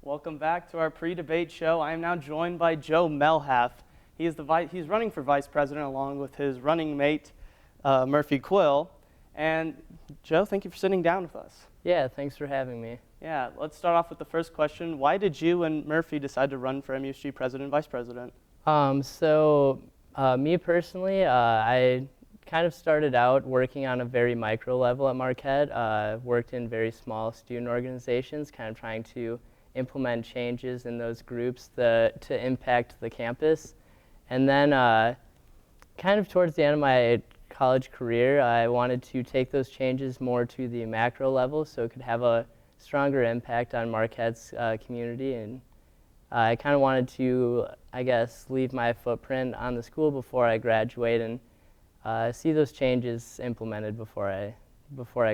Welcome back to our pre-debate show. I am now joined by Joe Mehlhaff. He's running for vice president along with his running mate, Murphy Quill. And Joe, thank you for sitting down with us. Yeah, thanks for having me. Yeah, let's start off with the first question. Why did you and Murphy decide to run for MUSG president and vice president? Me personally, I kind of started out working on a very micro level at Marquette, worked in very small student organizations, kind of trying to implement changes in those groups to impact the campus. And then kind of towards the end of my college career, I wanted to take those changes more to the macro level so it could have a stronger impact on Marquette's community. And I kind of wanted to, I guess, leave my footprint on the school before I graduate and see those changes implemented before I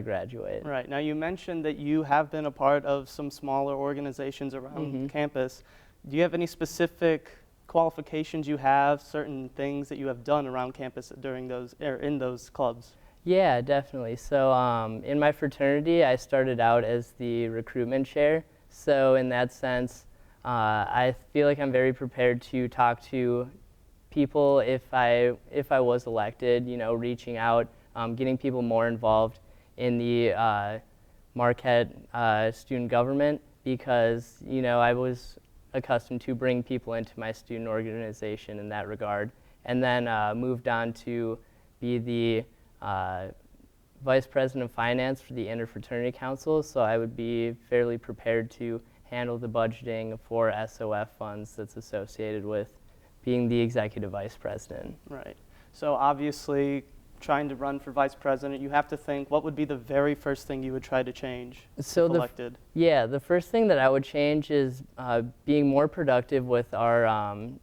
graduate. Right. Now, you mentioned that you have been a part of some smaller organizations around campus. Do you have any specific qualifications you have, certain things that you have done around campus during those, or in those clubs? Yeah, definitely. So in my fraternity, I started out as the recruitment chair. So in that sense, I feel like I'm very prepared to talk to people if I was elected, you know, reaching out, getting people more involved in the Marquette student government, because, you know, I was accustomed to bring people into my student organization in that regard, and then moved on to be the vice president of finance for the interfraternity council, so I would be fairly prepared to handle the budgeting for SOF funds that's associated with being the executive vice president. Right. So obviously, trying to run for vice president, you have to think, what would be the very first thing you would try to change if elected? The first thing that I would change is being more productive with our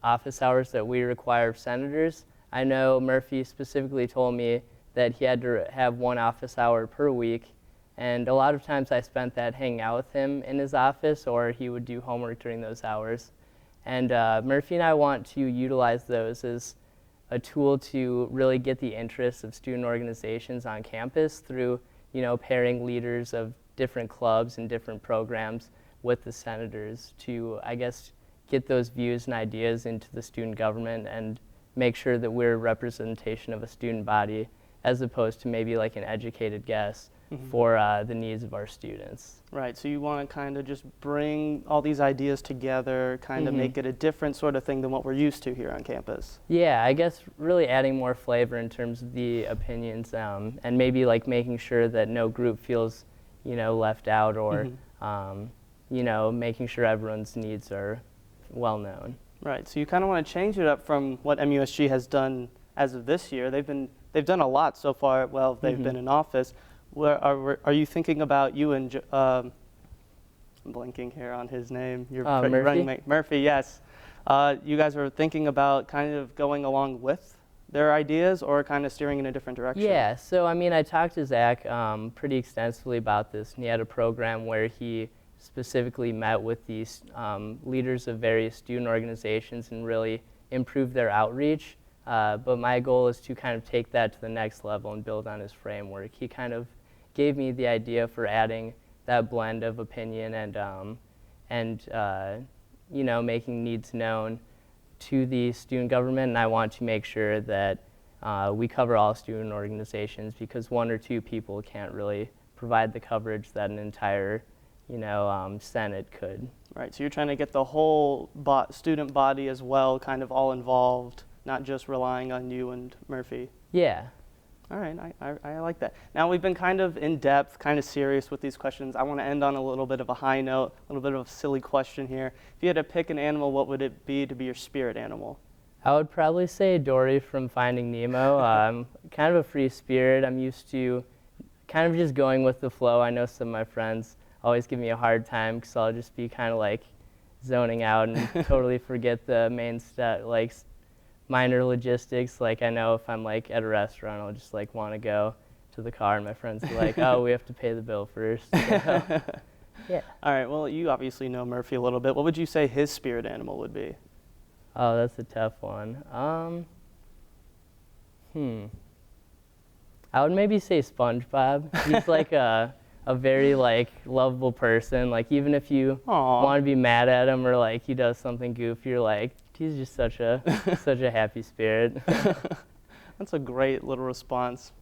office hours that we require of senators. I know Murphy specifically told me that he had to have one office hour per week, and a lot of times I spent that hanging out with him in his office, or he would do homework during those hours. And Murphy and I want to utilize those as a tool to really get the interest of student organizations on campus through, you know, pairing leaders of different clubs and different programs with the senators to, I guess, get those views and ideas into the student government and make sure that we're a representation of a student body as opposed to maybe like an educated guess for the needs of our students. Right, so you want to kind of just bring all these ideas together, kind of make it a different sort of thing than what we're used to here on campus. Yeah, I guess really adding more flavor in terms of the opinions, and maybe like making sure that no group feels, you know, left out, or you know, making sure everyone's needs are well known. Right, so you kind of want to change it up from what MUSG has done as of this year. They've done a lot so far while they've been in office. Are you thinking about you and I'm blanking here on his name. Your running mate, Murphy. Yes, you guys are thinking about kind of going along with their ideas, or kind of steering in a different direction? Yeah. So I mean, I talked to Zach pretty extensively about this, and he had a program where he specifically met with these leaders of various student organizations and really improve their outreach. But my goal is to kind of take that to the next level and build on his framework. He kind of gave me the idea for adding that blend of opinion and you know, making needs known to the student government. And I want to make sure that we cover all student organizations, because one or two people can't really provide the coverage that an entire, you know, Senate could. Right. So you're trying to get the whole student body as well, kind of all involved, not just relying on you and Murphy. Yeah. All right, I like that. Now, we've been kind of in-depth, kind of serious with these questions. I want to end on a little bit of a high note, a little bit of a silly question here. If you had to pick an animal, what would it be to be your spirit animal? I would probably say Dory from Finding Nemo. I'm kind of a free spirit. I'm used to kind of just going with the flow. I know some of my friends always give me a hard time because I'll just be kind of like zoning out and totally forget the main stuff, like minor logistics. Like, I know if I'm like at a restaurant, I'll just like want to go to the car and my friends are like, oh, we have to pay the bill first. So, yeah. All right, well, you obviously know Murphy a little bit. What would you say his spirit animal would be? Oh, that's a tough one. I would maybe say SpongeBob. He's like a a very like lovable person. Like even if you Aw. want to be mad at him or like he does something goofy, you're like, he's just such a such a happy spirit. That's a great little response.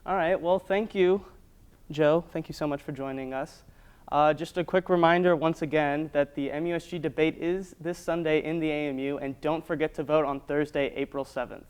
All right, well, thank you, Joe. Thank you so much for joining us. Just a quick reminder once again that the MUSG debate is this Sunday in the AMU, and don't forget to vote on Thursday, April 7th.